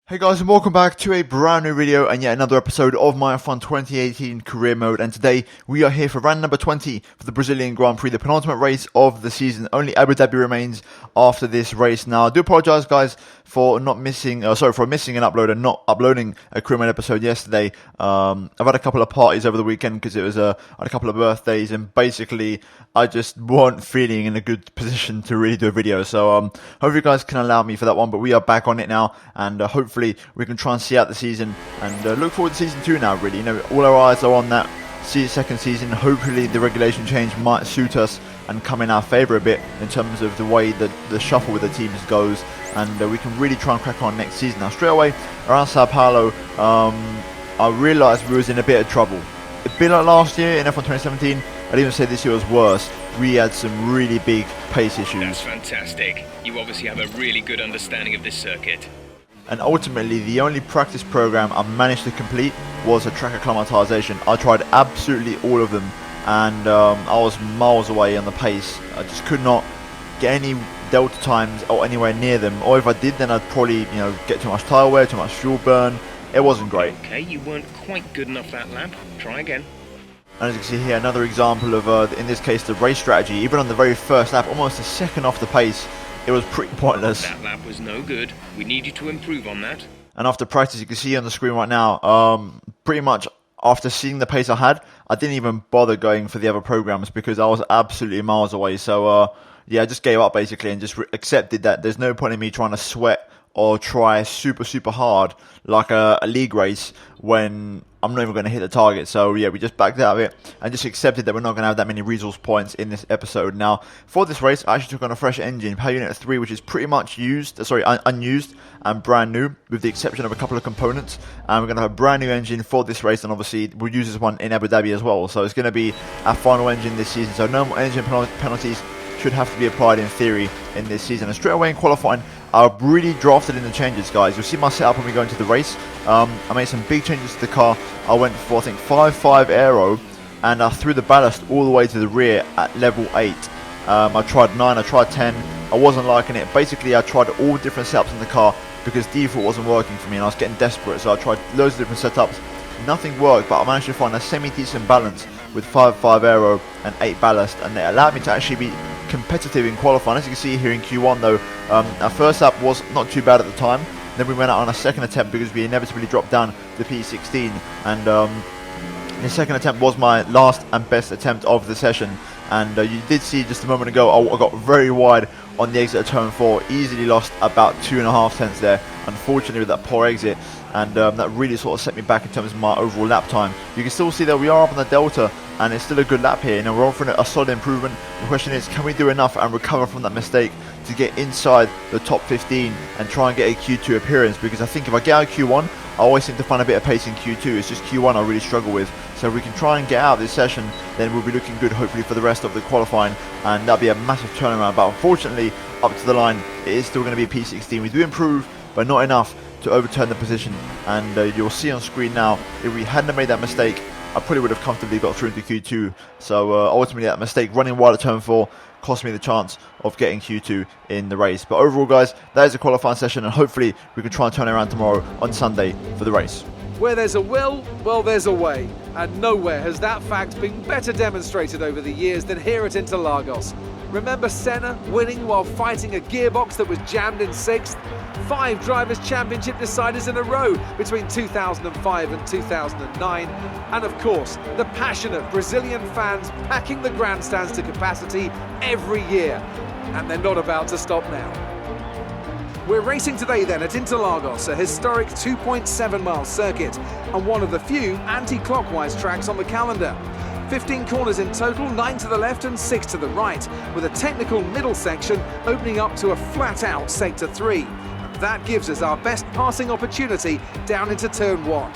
Hey guys, and welcome back to a brand new video and yet another episode of my F1 2018 career mode. And today we are here for round number 20 for the Brazilian Grand Prix, the penultimate race of the season. Only Abu Dhabi remains after this race. Now I do apologise guys for missing an upload and not uploading a career mode episode yesterday. I've had a couple of parties over the weekend because I had a couple of birthdays, and basically I just weren't feeling in a good position to really do a video. So hope you guys can allow me for that one, but we are back on it now, and hopefully we can try and see out the season and look forward to season 2 now, really. You know, all our eyes are on that second season. Hopefully the regulation change might suit us and come in our favour a bit in terms of the way that the shuffle with the teams goes, and we can really try and crack on next season. Now straight away around Sao Paulo, I realised we was in a bit of trouble. A bit like last year in F1 2017, I'd even say this year was worse. We had some really big pace issues. That's fantastic. You obviously have a really good understanding of this circuit. And ultimately, the only practice program I managed to complete was a track acclimatization. I tried absolutely all of them, and I was miles away on the pace. I just could not get any delta times or anywhere near them. Or if I did, then I'd probably, get too much tyre wear, too much fuel burn. It wasn't great. Okay, you weren't quite good enough that lap. Try again. And as you can see here, another example of, in this case, the race strategy. Even on the very first lap, almost a second off the pace, it was pretty pointless. That lap was no good. We need you to improve on that. And after practice, you can see on the screen right now, pretty much after seeing the pace I had, I didn't even bother going for the other programs because I was absolutely miles away. So, yeah, I just gave up basically and just accepted that there's no point in me trying to sweat or try super hard like a league race when I'm not even going to hit the target. So yeah, we just backed out of it and just accepted that we're not going to have that many resource points in this episode. Now for this race, I actually took on a fresh engine, Power Unit 3, which is pretty much unused and brand new, with the exception of a couple of components. And we're going to have a brand new engine for this race, and obviously we'll use this one in Abu Dhabi as well. So it's going to be our final engine this season. So no more engine penalties should have to be applied in theory in this season. And straight away in qualifying, I really drafted in the changes, guys. You'll see my setup when we go into the race. I made some big changes to the car. I went for, I think, 5.5 aero, and I threw the ballast all the way to the rear at level 8. I tried 9, I tried 10. I wasn't liking it. Basically, I tried all different setups in the car because default wasn't working for me, and I was getting desperate. So I tried loads of different setups. Nothing worked, but I managed to find a semi-decent balance with 5.5 aero and 8 ballast, and it allowed me to actually be competitive in qualifying. As you can see here in Q1 though, our first lap was not too bad at the time. Then we went out on a second attempt because we inevitably dropped down to P16, and the second attempt was my last and best attempt of the session. And you did see just a moment ago, I got very wide on the exit of turn 4, easily lost about 2.5 tenths there, unfortunately, with that poor exit, and that really sort of set me back in terms of my overall lap time. You can still see that we are up on the delta, and it's still a good lap here. We're offering a solid improvement. The question is, can we do enough and recover from that mistake to get inside the top 15 and try and get a Q2 appearance? Because I think if I get out Q1, I always seem to find a bit of pace in Q2. It's just Q1 I really struggle with. So if we can try and get out this session, then we'll be looking good hopefully for the rest of the qualifying, and that'll be a massive turnaround. But unfortunately, up to the line, it is still going to be P16. We do improve, but not enough to overturn the position. And you'll see on screen now, if we hadn't made that mistake, I probably would have comfortably got through into Q2. So ultimately that mistake, running wide at turn 4, cost me the chance of getting Q2 in the race. But overall, guys, that is a qualifying session, and hopefully we can try and turn it around tomorrow on Sunday for the race. Where there's a will, well, there's a way. And nowhere has that fact been better demonstrated over the years than here at Interlagos. Remember Senna winning while fighting a gearbox that was jammed in 6th? 5 Drivers' Championship deciders in a row between 2005 and 2009. And of course, the passionate Brazilian fans packing the grandstands to capacity every year. And they're not about to stop now. We're racing today then at Interlagos, a historic 2.7 mile circuit and one of the few anti-clockwise tracks on the calendar. 15 corners in total, 9 to the left and 6 to the right, with a technical middle section opening up to a flat-out sector 3. And that gives us our best passing opportunity down into turn 1.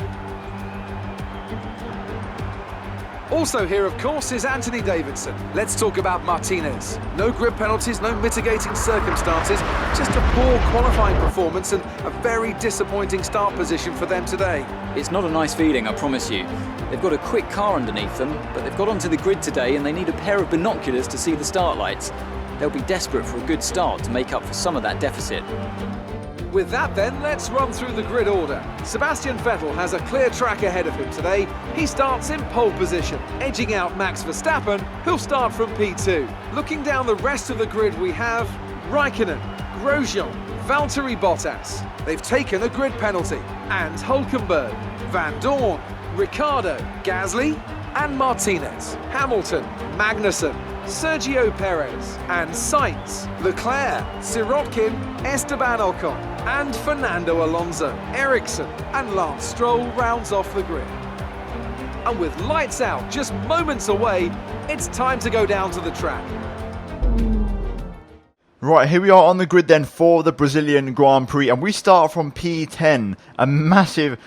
Also here, of course, is Anthony Davidson. Let's talk about Martinez. No grid penalties, no mitigating circumstances, just a poor qualifying performance and a very disappointing start position for them today. It's not a nice feeling, I promise you. They've got a quick car underneath them, but they've got onto the grid today and they need a pair of binoculars to see the start lights. They'll be desperate for a good start to make up for some of that deficit. With that then, let's run through the grid order. Sebastian Vettel has a clear track ahead of him today. He starts in pole position, edging out Max Verstappen, who'll start from P2. Looking down the rest of the grid, we have Raikkonen, Grosjean, Valtteri Bottas. They've taken a grid penalty. And Hulkenberg, Van Dorn, Ricciardo, Gasly and Martinez. Hamilton, Magnussen, Sergio Perez and Sainz, Leclerc, Sirotkin, Esteban Ocon and Fernando Alonso. Ericsson and Lance Stroll rounds off the grid. And with lights out just moments away, it's time to go down to the track. Right, here we are on the grid then for the Brazilian Grand Prix, and we start from P10, a massive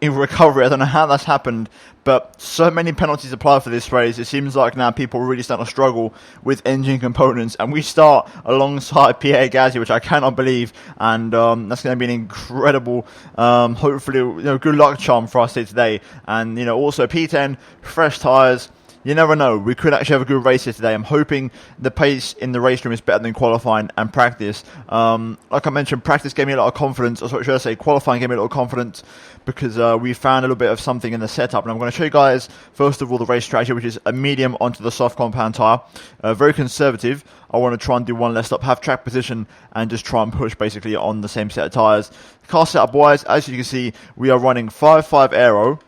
recovery. I don't know how that's happened, but so many penalties applied for this race. It seems like now people are really starting to struggle with engine components, and we start alongside Pierre Gasly, which I cannot believe, and that's going to be an incredible, hopefully, good luck charm for us here today. And also P10, fresh tyres. You never know, we could actually have a good race here today. I'm hoping the pace in the race room is better than qualifying and practice. Like I mentioned, practice gave me a lot of confidence, or should I say qualifying gave me a lot of confidence, because we found a little bit of something in the setup. And I'm going to show you guys, first of all, the race strategy, which is a medium onto the soft compound tyre. Very conservative. I want to try and do one less stop, have track position, and just try and push basically on the same set of tyres. Car setup wise, as you can see, we are running 5.5 aero.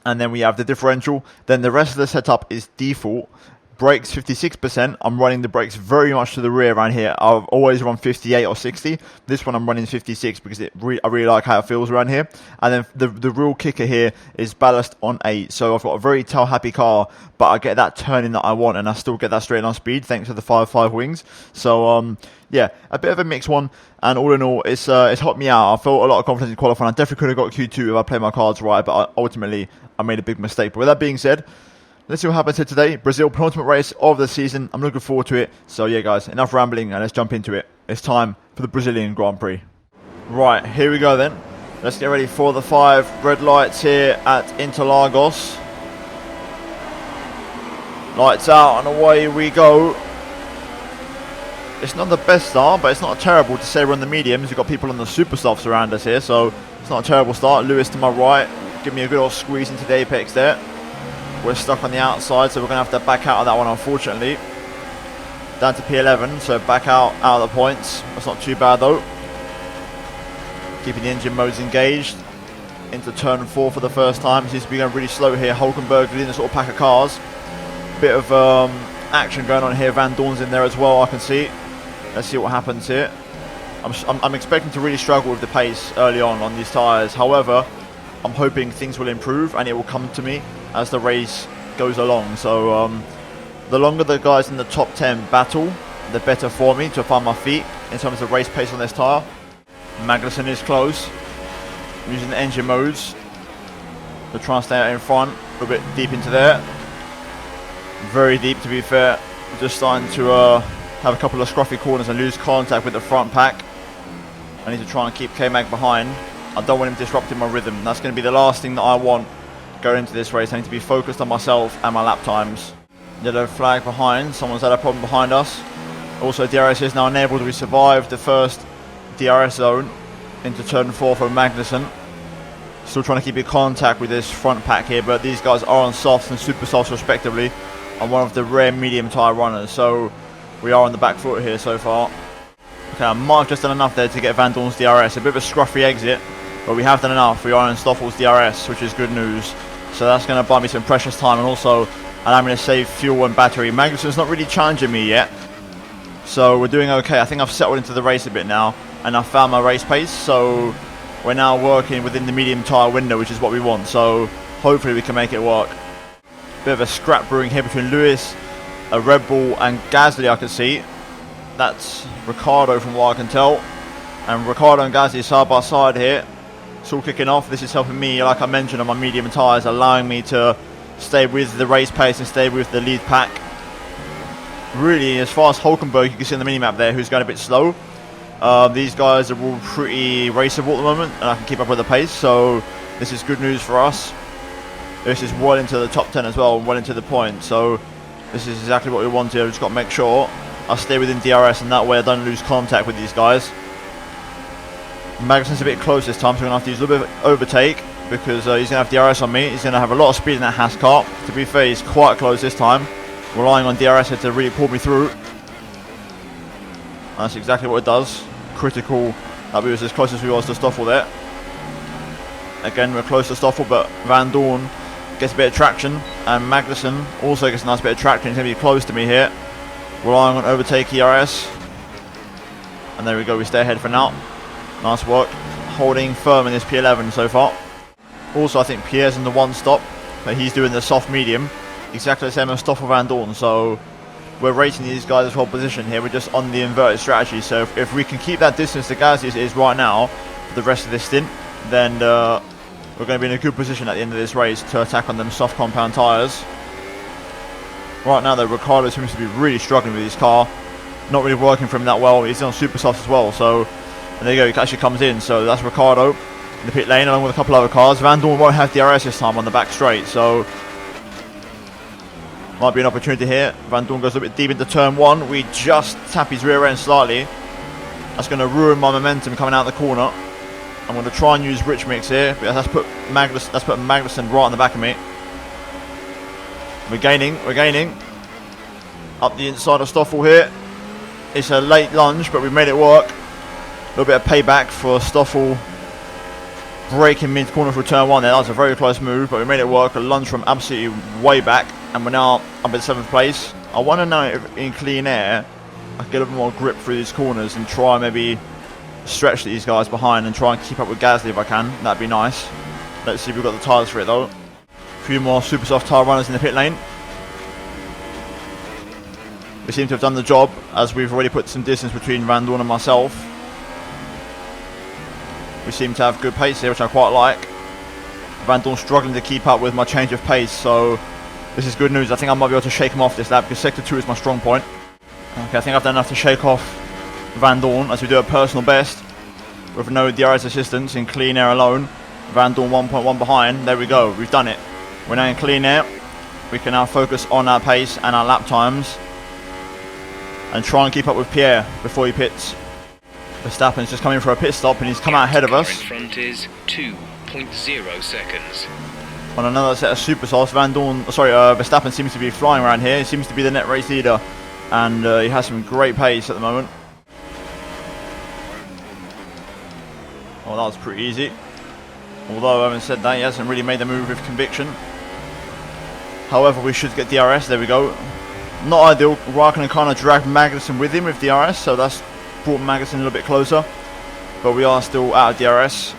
And then we have the differential. Then the rest of the setup is default. Brakes 56%. I'm running the brakes very much to the rear around here. I've always run 58 or 60. This one I'm running 56 because I really like how it feels around here. And then the real kicker here is ballast on 8. So I've got a very tail-happy car, but I get that turning that I want, and I still get that straight line speed thanks to the 5.5 wings. So yeah, a bit of a mixed one, and all in all, it's helped me out. I felt a lot of confidence in qualifying. I definitely could have got Q2 if I played my cards right, but ultimately I made a big mistake. But with that being said, let's see what happens here today. Brazil, penultimate race of the season. I'm looking forward to it. So yeah, guys, enough rambling, and let's jump into it. It's time for the Brazilian Grand Prix. Right, here we go then. Let's get ready for the 5 red lights here at Interlagos. Lights out and away we go. It's not the best start, but it's not terrible to say we're on the mediums. We've got people on the super softs around us here, so it's not a terrible start. Lewis to my right. Give me a good old squeeze into the apex there. We're stuck on the outside, so we're going to have to back out of that one, unfortunately. Down to P11, so back out of the points. That's not too bad, though. Keeping the engine modes engaged. Into turn 4 for the first time. Seems to be going really slow here. Hulkenberg leading a sort of pack of cars. Bit of action going on here. Van Dorn's in there as well, I can see. Let's see what happens here. I'm expecting to really struggle with the pace early on these tyres. However, I'm hoping things will improve and it will come to me as the race goes along. So the longer the guys in the top 10 battle, the better for me to find my feet in terms of race pace on this tyre. Magnussen is close. I'm using the engine modes to try and stay out in front. A little bit deep into there. Very deep, to be fair. Just starting to have a couple of scruffy corners and lose contact with the front pack. I need to try and keep K-Mag behind. I don't want him disrupting my rhythm. That's going to be the last thing that I want going into this race. I need to be focused on myself and my lap times. Yellow flag behind. Someone's had a problem behind us. Also, DRS is now enabled. We survived the first DRS zone into turn 4 for Magnussen. Still trying to keep in contact with this front pack here, but these guys are on softs and super softs respectively. I'm one of the rare medium tyre runners, so we are on the back foot here so far. Okay, I might have just done enough there to get Van Dorn's DRS. A bit of a scruffy exit, but we have done enough. We are on Stoffel's DRS, which is good news. So that's going to buy me some precious time and also allow me to save fuel and battery. Magnussen's not really challenging me yet, so we're doing okay. I think I've settled into the race a bit now, and I've found my race pace, so we're now working within the medium tyre window, which is what we want. So hopefully we can make it work. Bit of a scrap brewing here between Lewis, a Red Bull and Gasly, I can see. That's Ricciardo from what I can tell. And Ricciardo and Gasly side by side here. It's all kicking off. This is helping me, like I mentioned, on my medium tyres, allowing me to stay with the race pace and stay with the lead pack. Really, as far as Hulkenberg, you can see on the minimap there, who's going a bit slow. These guys are all pretty raceable at the moment, and I can keep up with the pace, so this is good news for us. This is well into the top 10 as well, well into the point, so this is exactly what we want here. I've just got to make sure I stay within DRS, and that way I don't lose contact with these guys. Magnussen's a bit close this time, so we're going to have to use a little bit of overtake because he's going to have DRS on me. He's going to have a lot of speed in that Haas car. To be fair, he's quite close this time, relying on DRS to really pull me through. And that's exactly what it does. Critical that we was as close as we was to Stoffel there. Again, we're close to Stoffel, but Van Dorn gets a bit of traction, and Magnussen also gets a nice bit of traction. He's going to be close to me here, relying on overtake ERS. And there we go, we stay ahead for now. Nice work, holding firm in this P11 so far. Also, I think Pierre's in the one stop, but he's doing the soft medium, exactly the same as Stoffel Van Dorn. So we're racing these guys as well position here. We're just on the inverted strategy. So if we can keep that distance to Gasly as it is right now for the rest of this stint, then we're going to be in a good position at the end of this race to attack on them soft compound tyres. Right now though, Ricciardo seems to be really struggling with his car. Not really working for him that well. He's on super soft as well. So and there you go, he actually comes in. So that's Ricciardo in the pit lane along with a couple other cars. Van Dorn won't have DRS this time on the back straight. So might be an opportunity here. Van Dorn goes a bit deep into turn 1. We just tap his rear end slightly. That's going to ruin my momentum coming out of the corner. I'm going to try and use Rich Mix here, but that's put Magnussen right on the back of me. We're gaining. Up the inside of Stoffel here. It's a late lunge, but we made it work. A little bit of payback for Stoffel braking mid-corner for turn 1 there. That was a very close move, but we made it work. A lunge from absolutely way back, and we're now up in 7th place. I want to know if in clean air I can get a bit more grip through these corners and try maybe stretch these guys behind and try and keep up with Gasly if I can. That'd be nice. Let's see if we've got the tyres for it though. A few more super soft tyre runners in the pit lane. We seem to have done the job, as we've already put some distance between Van Dorn and myself. We seem to have good pace here, which I quite like. Van Dorn struggling to keep up with my change of pace, so this is good news. I think I might be able to shake him off this lap because sector 2 is my strong point. Okay, I think I've done enough to shake off Van Dorn as we do a personal best with no DRS assistance in clean air alone. Van Dorn 1.1 behind. There we go, we've done it. We're now in clean air. We can now focus on our pace and our lap times and try and keep up with Pierre before he pits. Verstappen's just coming for a pit stop and he's come out ahead of us. Front is 2.0 seconds. On another set of super softs, Verstappen seems to be flying around here. He seems to be the net race leader, and he has some great pace at the moment. Oh, that was pretty easy. Although, having said that, he hasn't really made the move with conviction. However, we should get DRS. There we go. Not ideal. Raikkonen kind of dragged Magnussen with him with DRS, so that's brought Magnussen a little bit closer. But we are still out of DRS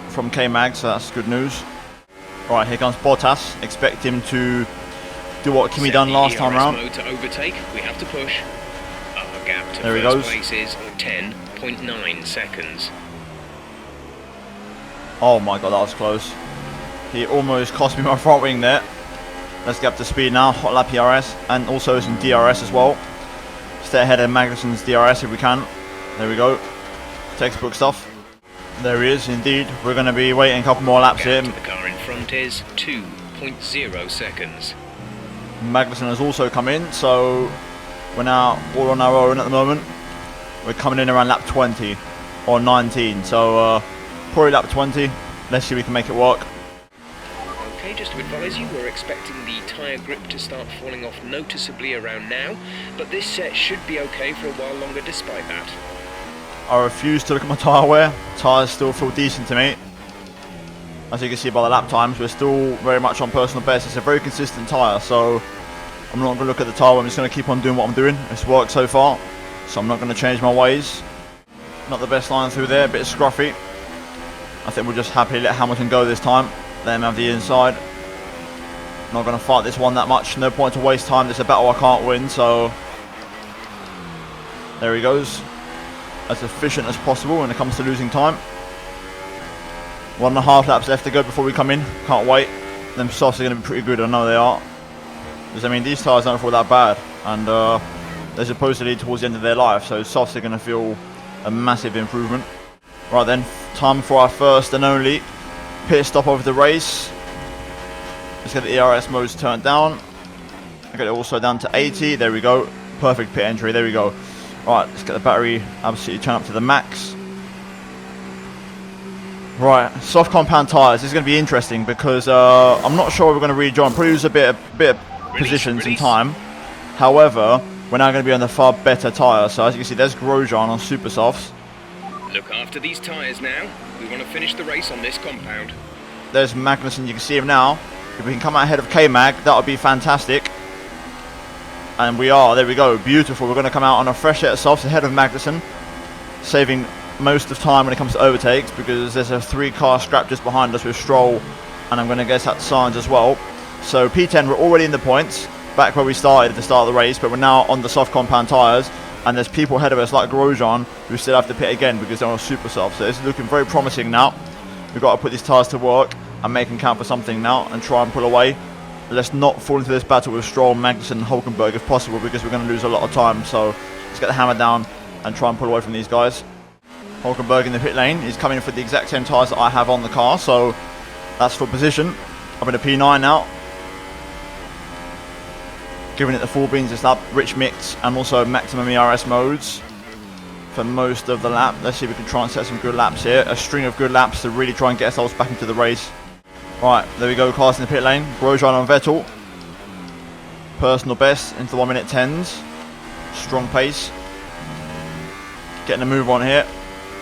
from K-Mag, so that's good news. Right, here comes Bottas. Expect him to do what Kimi done last time round. Mode to overtake, we have to push. Our gap to there he first goes. place is 10.9 seconds. Oh my god, that was close. He almost cost me my front wing there. Let's get up to speed now. Hot lap PRS and also some DRS as well. Stay ahead of Magnussen's DRS if we can. There we go. Textbook stuff. There he is, indeed. We're going to be waiting a couple more laps here. The car in front is 2.0 seconds. Magnussen has also come in, so we're now all on our own at the moment. We're coming in around lap 20 or 19, so probably lap 20. Let's see if we can make it work. Okay, just to advise you, we're expecting the tyre grip to start falling off noticeably around now, but this set should be okay for a while longer despite that. I refuse to look at my tyre wear. Tyres still feel decent to me. As you can see by the lap times, we're still very much on personal best. It's a very consistent tyre, so I'm not going to look at the tyre. I'm just going to keep on doing what I'm doing. It's worked so far, so I'm not going to change my ways. Not the best line through there, a bit scruffy. I think we'll just happily let Hamilton go this time. Let him have the inside. Not going to fight this one that much. No point to waste time. It's a battle I can't win, so there he goes. As efficient as possible when it comes to losing time. 1.5 laps left to go before we come in. Can't wait. Them softs are going to be pretty good. I know they are. Because I mean, these tyres don't feel that bad, and they're supposedly towards the end of their life, so softs are going to feel a massive improvement. Right then, time for our first and only pit stop of the race. Let's get the ERS modes turned down. I get it also down to 80. There we go. Perfect pit entry. There we go. Right, let's get the battery absolutely turned up to the max. Right, soft compound tyres. This is going to be interesting because I'm not sure we're going to rejoin. Probably lose a bit of positions in time. However, we're now going to be on the far better tyre. So as you can see, there's Grosjean on super softs. Look after these tyres now. We want to finish the race on this compound. There's Magnussen. You can see him now. If we can come out ahead of K-Mag, that would be fantastic. And we are. There we go. Beautiful. We're going to come out on a fresh set of softs ahead of Magnussen, saving most of time when it comes to overtakes because there's a 3-car scrap just behind us with Stroll, and I'm going to guess that's Sainz as well. So P10, we're already in the points, back where we started at the start of the race, but we're now on the soft compound tyres, and there's people ahead of us like Grosjean who still have to pit again because they're on super soft. So it's looking very promising now. We've got to put these tyres to work and make them count for something now and try and pull away. Let's not fall into this battle with Stroll, Magnussen and Hulkenberg if possible because we're going to lose a lot of time. So let's get the hammer down and try and pull away from these guys. Hulkenberg in the pit lane. He's coming for the exact same tyres that I have on the car, so that's for position. I'm in a P9 now. Giving it the full beans this lap, rich mix and also maximum ERS modes for most of the lap. Let's see if we can try and set some good laps here. A string of good laps to really try and get ourselves back into the race. Right, there we go, cars in the pit lane. Grosjean on Vettel. Personal best into the 1 minute 10s. Strong pace. Getting a move on here.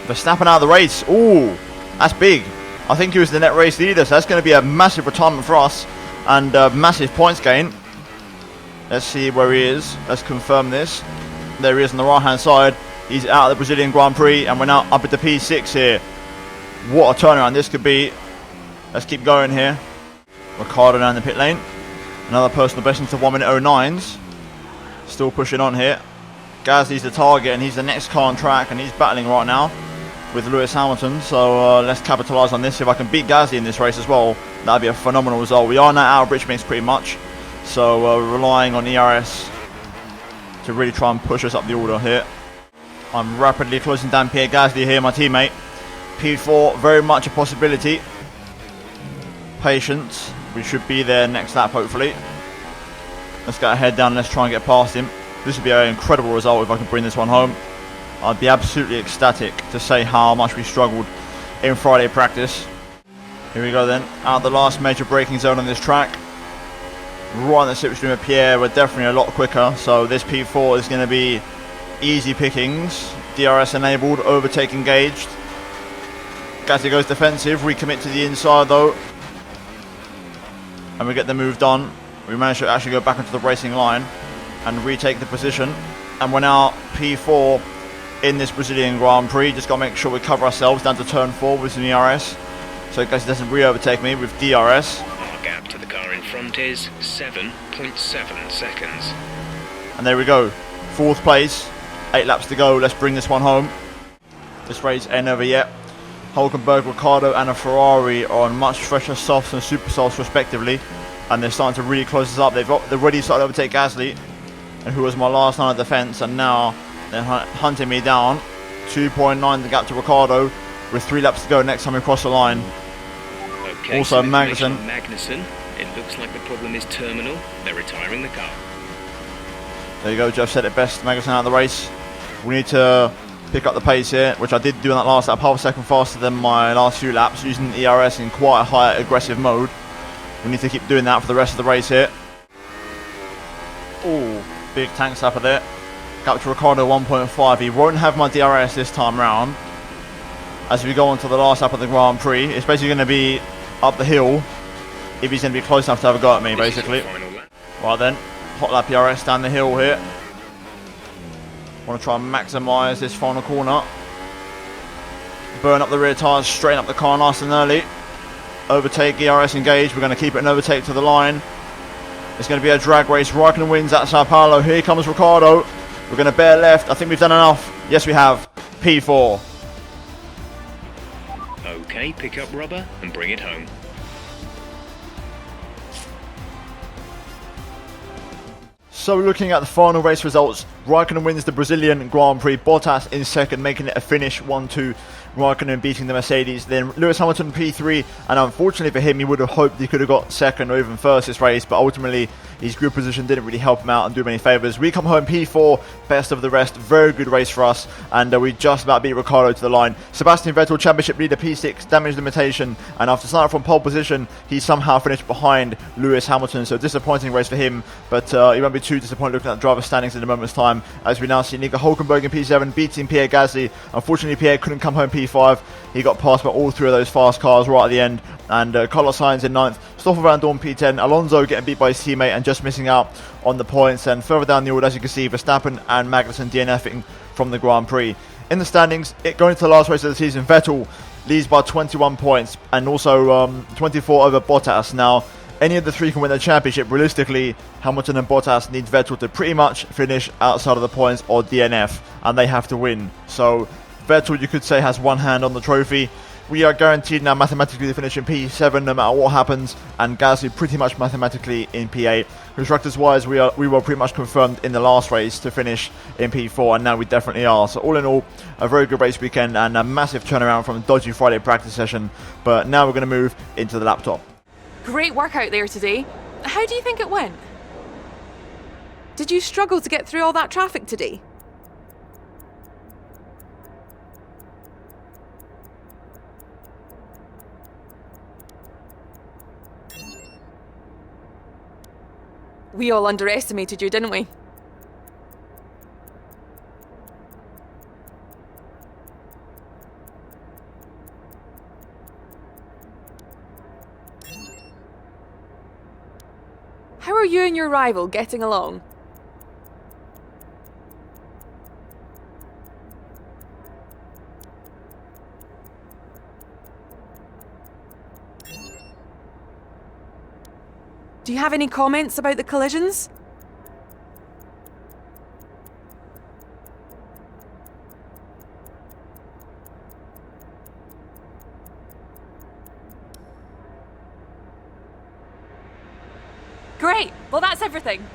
Verstappen out of the race. Ooh, that's big. I think he was the net race leader, so that's going to be a massive retirement for us and a massive points gain. Let's see where he is. Let's confirm this. There he is on the right hand side. He's out of the Brazilian Grand Prix and we're now up at the P6 here. What a turnaround this could be. Let's keep going here. Ricciardo down the pit lane. Another personal best into 1 minute 09s. Still pushing on here. Gasly's the target and he's the next car on track and he's battling right now with Lewis Hamilton. So let's capitalise on this. If I can beat Gasly in this race as well, that'd be a phenomenal result. We are now out of rich mix pretty much. So we're relying on ERS to really try and push us up the order here. I'm rapidly closing down Pierre Gasly here, my teammate. P4, very much a possibility. Patience. We should be there next lap, hopefully. Let's get our head down and let's try and get past him. This would be an incredible result if I can bring this one home. I'd be absolutely ecstatic to say how much we struggled in Friday practice. Here we go then. Out of the last major braking zone on this track. Right in the slipstream of Pierre. We're definitely a lot quicker. So this P4 is going to be easy pickings. DRS enabled, overtake engaged. Gasly goes defensive, recommit to the inside though. And we get the move done. We managed to actually go back into the racing line and retake the position. And we're now P4 in this Brazilian Grand Prix. Just got to make sure we cover ourselves down to turn 4 with some ERS. So Gasly doesn't re-overtake me with DRS. Our gap to the car in front is 7.7 seconds. And there we go. 4th place. 8 laps to go. Let's bring this one home. This race ain't over yet. Hulkenberg, Ricciardo and a Ferrari are on much fresher softs and super softs respectively. And they're starting to really close us up. They've already started to overtake Gasly, and who was my last line of defence, and now they're hunting me down. 2.9 the gap to Ricciardo with 3 laps to go next time we cross the line. Okay, Also so Magnussen. It looks like the problem is terminal. They're retiring the car. There you go, Jeff said it best. Magnussen out of the race. We need to pick up the pace here, which I did do in that last lap, half a second faster than my last few laps, using the ERS in quite a high aggressive mode. We need to keep doing that for the rest of the race here. Oh, big tank slapper there. Gap to Ricciardo 1.5. He won't have my DRS this time round. As we go on to the last lap of the Grand Prix, it's basically going to be up the hill if he's going to be close enough to have a go at me, basically. Right then, hot lap ERS down the hill here. Want to try and maximise this final corner. Burn up the rear tyres, straighten up the car nice and early. Overtake, ERS engaged. We're going to keep it an overtake to the line. It's going to be a drag race. Raikkonen wins at Sao Paulo. Here comes Ricciardo. We're going to bear left. I think we've done enough. Yes, we have. P4. Okay, pick up rubber and bring it home. So looking at the final race results Raikkonen wins the Brazilian Grand Prix. Bottas in second, making it a finish 1-2. Raikkonen beating the Mercedes. Then Lewis Hamilton P3, and unfortunately for him, he would have hoped he could have got second or even first this race, but ultimately his grid position didn't really help him out and do him any favours. We come home P4, best of the rest. Very good race for us, and we just about beat Ricciardo to the line. Sebastian Vettel, championship leader P6, damage limitation, and after starting from pole position, he somehow finished behind Lewis Hamilton, so disappointing race for him, but he won't be too disappointed looking at the driver standings in a moment's time, as we now see Nico Hulkenberg in P7 beating Pierre Gasly. Unfortunately, Pierre couldn't come home P5. He got passed by all three of those fast cars right at the end, and Carlos Sainz in 9th, Stoffel Van Dorn P10, Alonso getting beat by his teammate and just missing out on the points, and further down the order, as you can see, Verstappen and Magnussen DNFing from the Grand Prix. In the standings, going into the last race of the season, Vettel leads by 21 points and also 24 over Bottas. Now, any of the three can win the championship. Realistically, Hamilton and Bottas need Vettel to pretty much finish outside of the points or DNF, and they have to win. So Vettel, you could say, has one hand on the trophy. We are guaranteed now mathematically to finish in P7 no matter what happens, and Gasly pretty much mathematically in P8. Constructors wise, we were pretty much confirmed in the last race to finish in P4, and now we definitely are. So all in all, a very good race weekend and a massive turnaround from a dodgy Friday practice session. But now we're going to move into the laptop. Great work out there today. How do you think it went? Did you struggle to get through all that traffic today? We all underestimated you, didn't we? How are you and your rival getting along? Do you have any comments about the collisions? Great! Well, that's everything.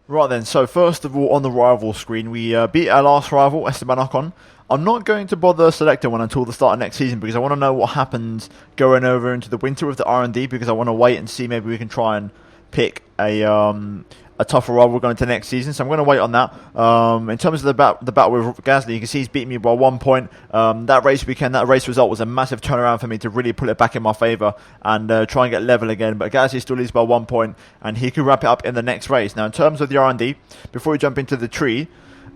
Right then, so first of all, on the rival screen, we beat our last rival, Esteban Ocon. I'm not going to bother selecting one until the start of next season because I want to know what happens going over into the winter with the R&D, because I want to wait and see maybe we can try and pick a tougher rival going into next season. So I'm going to wait on that. In terms of the battle with Gasly, you can see he's beaten me by 1 point. That race weekend, that race result was a massive turnaround for me to really pull it back in my favour and try and get level again. But Gasly still leads by 1 point, and he could wrap it up in the next race. Now, in terms of the R&D, before we jump into the tree,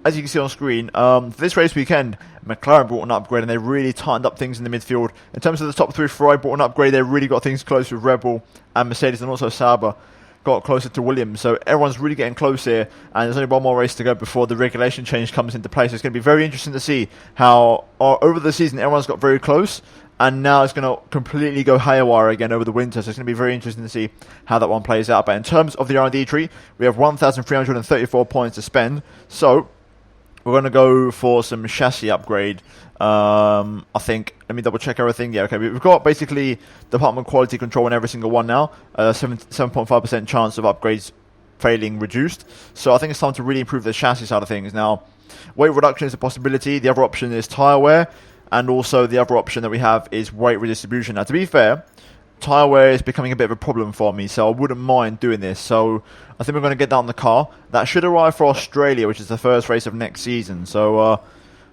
as you can see on screen, for this race weekend, McLaren brought an upgrade and they really tightened up things in the midfield. In terms of the top three, Ferrari brought an upgrade. They really got things close with Red Bull and Mercedes, and also Sauber got closer to Williams. So everyone's really getting close here, and there's only one more race to go before the regulation change comes into place. So it's going to be very interesting to see how over the season everyone's got very close, and now it's going to completely go haywire again over the winter. So it's going to be very interesting to see how that one plays out. But in terms of the R&D tree, we have 1,334 points to spend. So we're going to go for some chassis upgrade. I think, let me double check everything. Yeah, okay, we've got basically department quality control on every single one now. 7.5% chance of upgrades failing reduced. So I think it's time to really improve the chassis side of things. Now, weight reduction is a possibility. The other option is tyre wear. And also the other option that we have is weight redistribution. Now, to be fair, tyre wear is becoming a bit of a problem for me, so I wouldn't mind doing this. So I think we're going to get that on the car. That should arrive for Australia, which is the first race of next season. So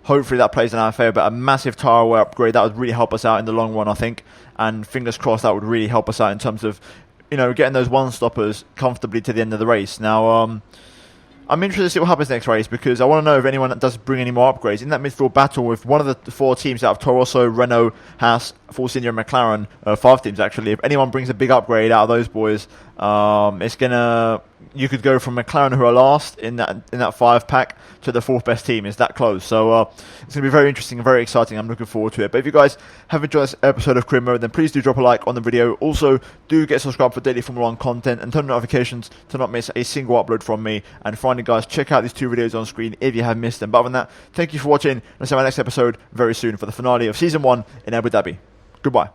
hopefully that plays in our favour. But a massive tyre wear upgrade, that would really help us out in the long run, I think. And fingers crossed that would really help us out in terms of, you know, getting those one-stoppers comfortably to the end of the race. Now, I'm interested to see what happens next race, because I want to know if anyone does bring any more upgrades. In that midfield battle with one of the four teams out of Toro Rosso, Renault, Haas, Force India and McLaren, 5 teams actually, if anyone brings a big upgrade out of those boys, it's going to... You could go from McLaren, who are last in that 5-pack, to the 4th best team. It's that close. So it's going to be very interesting and very exciting. I'm looking forward to it. But if you guys have enjoyed this episode of Career Mode, then please do drop a like on the video. Also, do get subscribed for daily Formula 1 content and turn on notifications to not miss a single upload from me. And finally, guys, check out these 2 videos on screen if you have missed them. But other than that, thank you for watching. And I'll see you in my next episode very soon for the finale of Season 1 in Abu Dhabi. Goodbye.